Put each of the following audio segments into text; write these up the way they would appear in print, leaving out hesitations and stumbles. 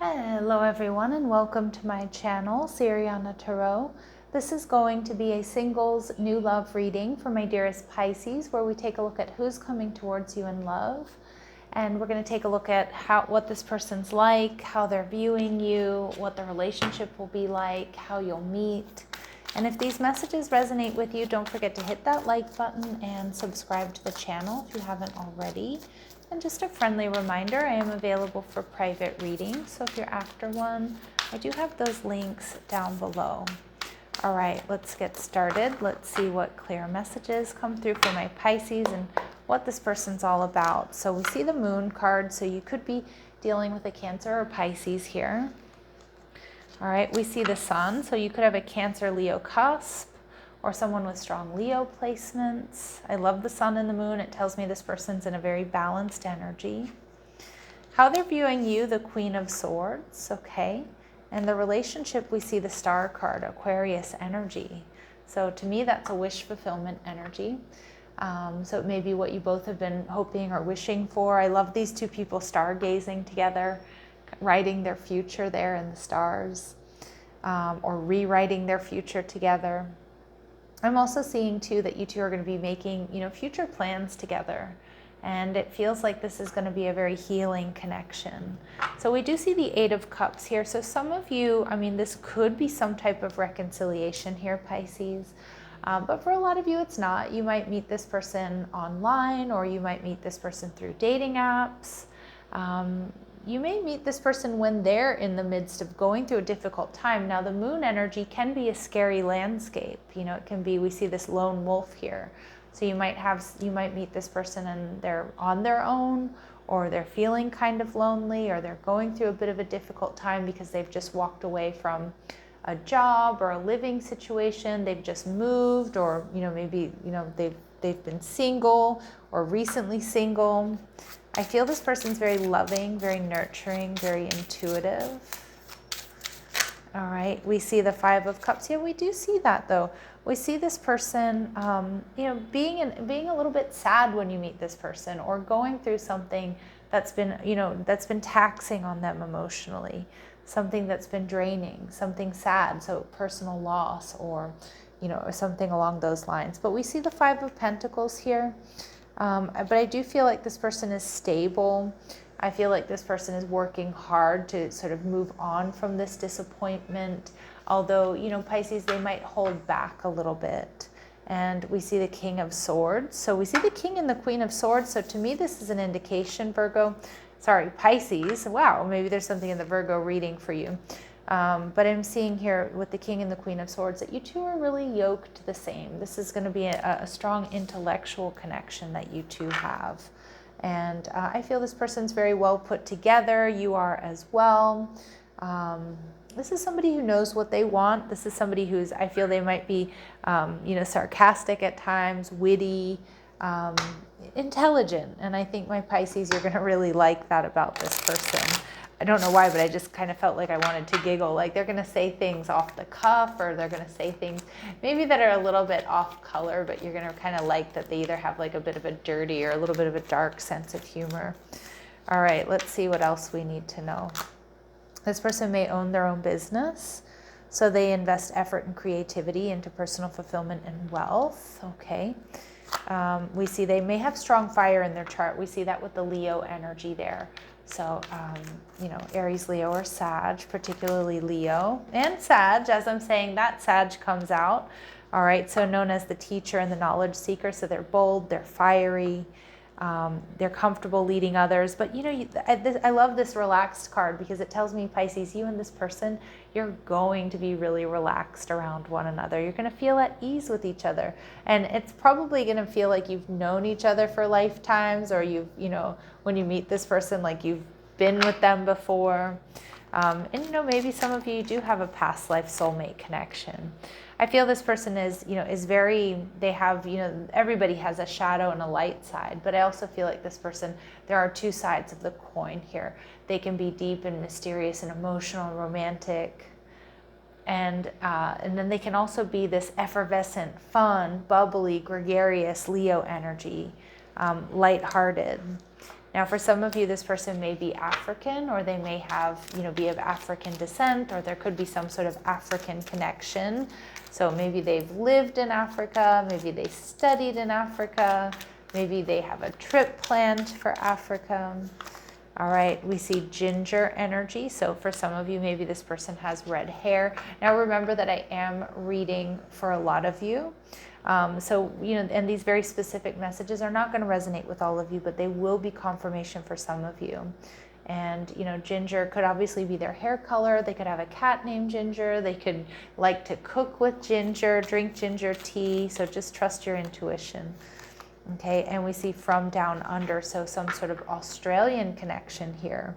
Hello everyone and welcome to my channel, Siriana Tarot. This is going to be a singles new love reading for my dearest Pisces, where we take a look at who's coming towards you in love. And we're going to take a look at what this person's like, how they're viewing you, what the relationship will be like, how you'll meet. And if these messages resonate with you, don't forget to hit that like button and subscribe to the channel if you haven't already. And just a friendly reminder, I am available for private readings, so if you're after one, I do have those links down below. All right, let's get started. Let's see what clear messages come through for my Pisces and what this person's all about. So we see the Moon card, so you could be dealing with a Cancer or Pisces here. All right, we see the Sun, so you could have a Cancer-Leo cusp or someone with strong Leo placements. I love the Sun and the Moon. It tells me this person's in a very balanced energy. How they're viewing you, the Queen of Swords, okay? And the relationship, we see the Star card, Aquarius energy. So to me, that's a wish fulfillment energy. So it may be what you both have been hoping or wishing for. I love these two people stargazing together, writing their future there in the stars, or rewriting their future together. I'm also seeing too that you two are going to be making, future plans together. And it feels like this is going to be a very healing connection. So we do see the Eight of Cups here. So some of you, this could be some type of reconciliation here, Pisces. But for a lot of you, it's not. You might meet this person online, or you might meet this person through dating apps. You may meet this person when they're in the midst of going through a difficult time. Now, the Moon energy can be a scary landscape. It can be, we see this lone wolf here. So you might meet this person and they're on their own, or they're feeling kind of lonely, or they're going through a bit of a difficult time because they've just walked away from a job or a living situation. They've just moved, or maybe they've been single or recently single. I feel this person's very loving, very nurturing, very intuitive. All right, we see the Five of Cups. Yeah, we do see that though. We see this person, being a little bit sad when you meet this person, or going through something that's been taxing on them emotionally, something that's been draining, something sad, so personal loss, or something along those lines. But we see the Five of Pentacles here. But I do feel like this person is stable. I feel like this person is working hard to sort of move on from this disappointment. Although, Pisces, they might hold back a little bit. And we see the King of Swords. So we see the King and the Queen of Swords. So to me, this is an indication, Pisces. Wow, maybe there's something in the Virgo reading for you. But I'm seeing here with the King and the Queen of Swords that you two are really yoked the same. This is going to be a strong intellectual connection that you two have. And I feel this person's very well put together. You are as well. This is somebody who knows what they want. This is somebody who's, I feel they might be, sarcastic at times, witty, intelligent. And I think, my Pisces, you're going to really like that about this person. I don't know why, but I just kind of felt like I wanted to giggle. Like they're going to say things off the cuff, or they're going to say things maybe that are a little bit off color, but you're going to kind of like that they either have like a bit of a dirty or a little bit of a dark sense of humor. All right, let's see what else we need to know. This person may own their own business, so they invest effort and creativity into personal fulfillment and wealth. Okay. We see they may have strong fire in their chart. We see that with the Leo energy there. So, Aries, Leo, or Sag, particularly Leo and Sag. As I'm saying, that Sag comes out. All right, so known as the teacher and the knowledge seeker. So they're bold, they're fiery, they're comfortable leading others. But, I love this relaxed card because it tells me, Pisces, you and this person, you're going to be really relaxed around one another. You're going to feel at ease with each other. And it's probably going to feel like you've known each other for lifetimes, or when you meet this person, like you've been with them before. And maybe some of you do have a past life soulmate connection. I feel this person is they have, everybody has a shadow and a light side, but I also feel like this person, there are two sides of the coin here. They can be deep and mysterious and emotional and romantic. And then they can also be this effervescent, fun, bubbly, gregarious Leo energy, lighthearted. Now, for some of you, this person may be African, or they may have, be of African descent, or there could be some sort of African connection. So maybe they've lived in Africa, maybe they studied in Africa, maybe they have a trip planned for Africa. All right, we see ginger energy. So for some of you, maybe this person has red hair. Now remember that I am reading for a lot of you. And these very specific messages are not going to resonate with all of you, but they will be confirmation for some of you. And, ginger could obviously be their hair color. They could have a cat named Ginger. They could like to cook with ginger, drink ginger tea. So just trust your intuition. Okay, and we see from down under, so some sort of Australian connection here.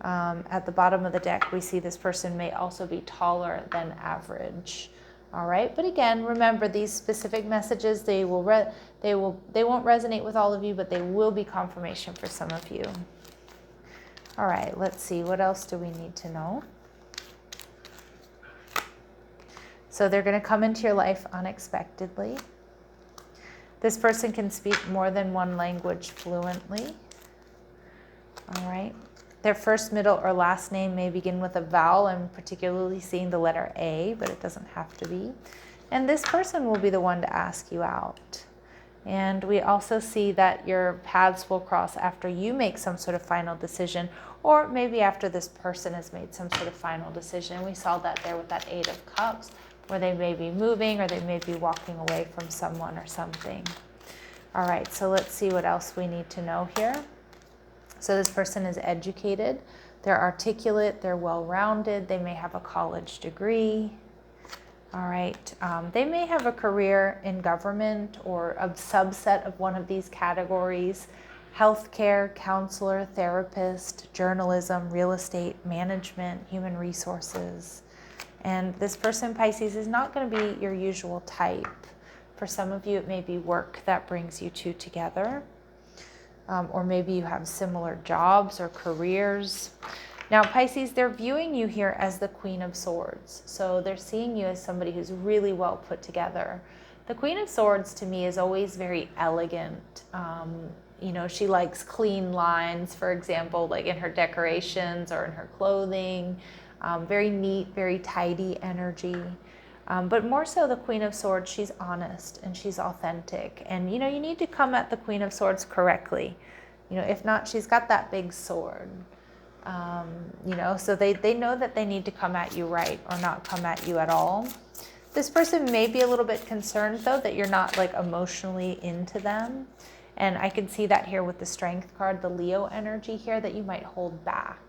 At the bottom of the deck, we see this person may also be taller than average. All right, but again, remember these specific messages, they won't resonate with all of you, but they will be confirmation for some of you. All right, let's see, what else do we need to know? So they're going to come into your life unexpectedly. This person can speak more than one language fluently. All right. Their first, middle, or last name may begin with a vowel. I'm particularly seeing the letter A, but it doesn't have to be. And this person will be the one to ask you out. And we also see that your paths will cross after you make some sort of final decision, or maybe after this person has made some sort of final decision. We saw that there with that 8 of Cups, where they may be moving or they may be walking away from someone or something. All right, so let's see what else we need to know here. So this person is educated, they're articulate, they're well-rounded, they may have a college degree. All right, they may have a career in government or a subset of one of these categories: healthcare, counselor, therapist, journalism, real estate, management, human resources. And this person, Pisces, is not going to be your usual type. For some of you, it may be work that brings you two together. Or maybe you have similar jobs or careers. Now, Pisces, they're viewing you here as the Queen of Swords. So they're seeing you as somebody who's really well put together. The Queen of Swords, to me, is always very elegant. She likes clean lines, for example, like in her decorations or in her clothing. Very neat, very tidy energy. But more so the Queen of Swords, she's honest and she's authentic. And, you need to come at the Queen of Swords correctly. If not, she's got that big sword. So they know that they need to come at you right or not come at you at all. This person may be a little bit concerned, though, that you're not like emotionally into them. And I can see that here with the Strength card, the Leo energy here, that you might hold back.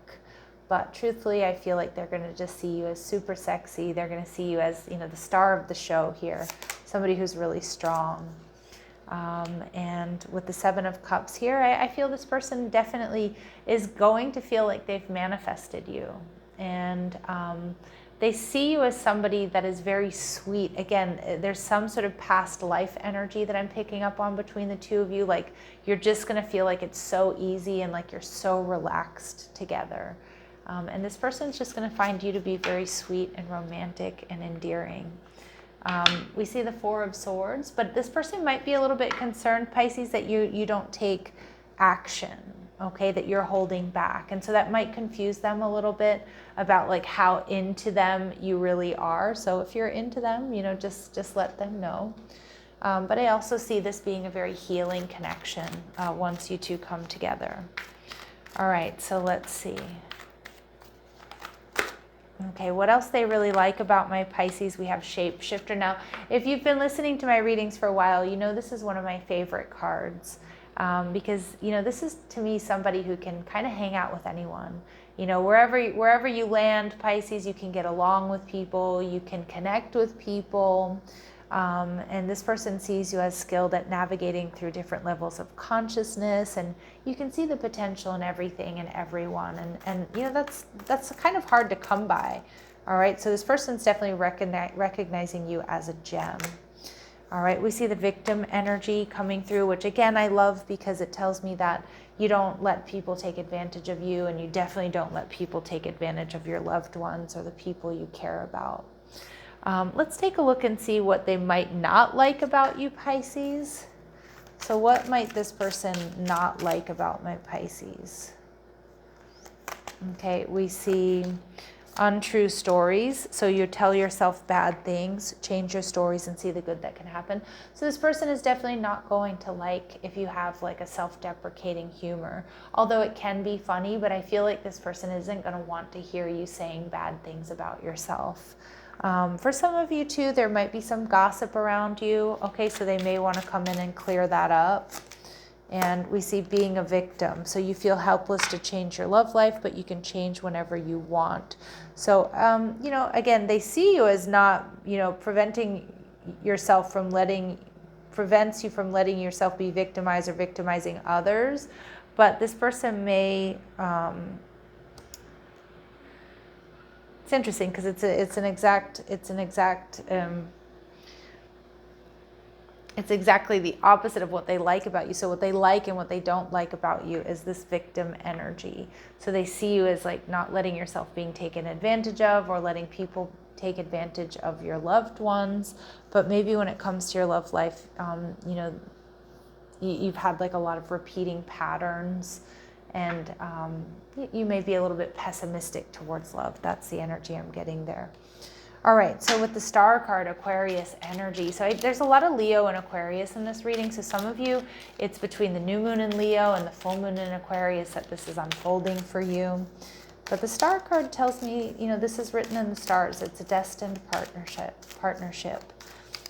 But truthfully, I feel like they're going to just see you as super sexy. They're going to see you as, the star of the show here, somebody who's really strong. And with the 7 of Cups here, I feel this person definitely is going to feel like they've manifested you. And they see you as somebody that is very sweet. Again, there's some sort of past life energy that I'm picking up on between the two of you. Like you're just going to feel like it's so easy and like you're so relaxed together. And this person's just going to find you to be very sweet and romantic and endearing. We see the 4 of Swords, but this person might be a little bit concerned, Pisces, that you don't take action, okay, that you're holding back. And so that might confuse them a little bit about like how into them you really are. So if you're into them, just let them know. But I also see this being a very healing connection once you two come together. All right, so let's see. Okay, what else they really like about my Pisces? We have Shapeshifter. Now, if you've been listening to my readings for a while, this is one of my favorite cards because, this is, to me, somebody who can kind of hang out with anyone. Wherever you land, Pisces, you can get along with people, you can connect with people. And this person sees you as skilled at navigating through different levels of consciousness, and you can see the potential in everything and everyone. And that's kind of hard to come by. All right, so this person's definitely recognizing you as a gem. All right, we see the victim energy coming through, which again, I love because it tells me that you don't let people take advantage of you, and you definitely don't let people take advantage of your loved ones or the people you care about. Let's take a look and see what they might not like about you, Pisces. So what might this person not like about my Pisces? Okay, we see untrue stories. So you tell yourself bad things, change your stories and see the good that can happen. So this person is definitely not going to like if you have like a self-deprecating humor, although it can be funny, but I feel like this person isn't going to want to hear you saying bad things about yourself. For some of you too, there might be some gossip around you. Okay, so they may want to come in and clear that up. And we see being a victim. So you feel helpless to change your love life, but you can change whenever you want. So, you know, again, they see you as not, you know, prevents you from letting yourself be victimized or victimizing others. But this person may, it's interesting because it's exactly the opposite of what they like about you. So what they like and what they don't like about you is this victim energy. So they see you as like not letting yourself being taken advantage of or letting people take advantage of your loved ones. But maybe when it comes to your love life, you know, you've had like a lot of repeating patterns and you may be a little bit pessimistic towards love. That's the energy I'm getting there. All right, so with the Star card, Aquarius energy. So there's a lot of Leo and Aquarius in this reading. So some of you, it's between the new moon in Leo and the full moon in Aquarius that this is unfolding for you. But the Star card tells me, you know, this is written in the stars. It's a destined partnership.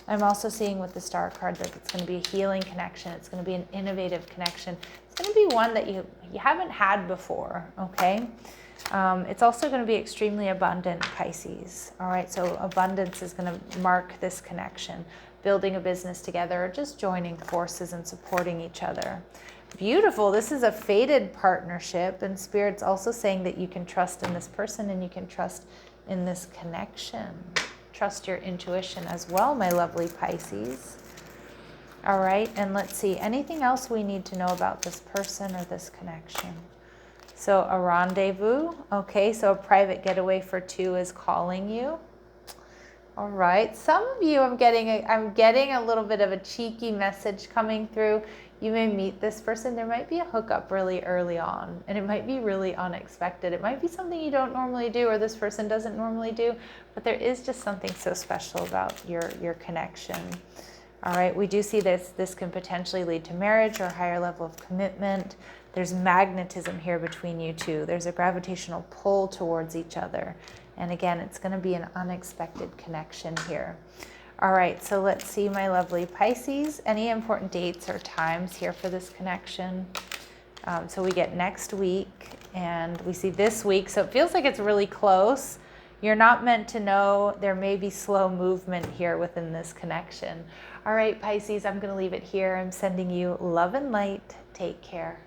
I'm also seeing with the Star card that it's going to be a healing connection. It's going to be an innovative connection. It's going to be one that you haven't had before, okay? It's also going to be extremely abundant, Pisces. All right, so abundance is going to mark this connection, building a business together, or just joining forces and supporting each other. Beautiful. This is a fated partnership, and Spirit's also saying that you can trust in this person and you can trust in this connection. Trust your intuition as well, my lovely Pisces. All right, and let's see, anything else we need to know about this person or this connection? So a rendezvous, okay, so a private getaway for two is calling you. All right, some of you, I'm getting a little bit of a cheeky message coming through. You may meet this person. There might be a hookup really early on, and it might be really unexpected. It might be something you don't normally do or this person doesn't normally do, but there is just something so special about your connection. All right, we do see this can potentially lead to marriage or a higher level of commitment. There's magnetism here between you two. There's a gravitational pull towards each other. And again, it's going to be an unexpected connection here. All right, so let's see, my lovely Pisces. Any important dates or times here for this connection? So we get next week and we see this week. So it feels like it's really close. You're not meant to know. There may be slow movement here within this connection. All right, Pisces, I'm going to leave it here. I'm sending you love and light. Take care.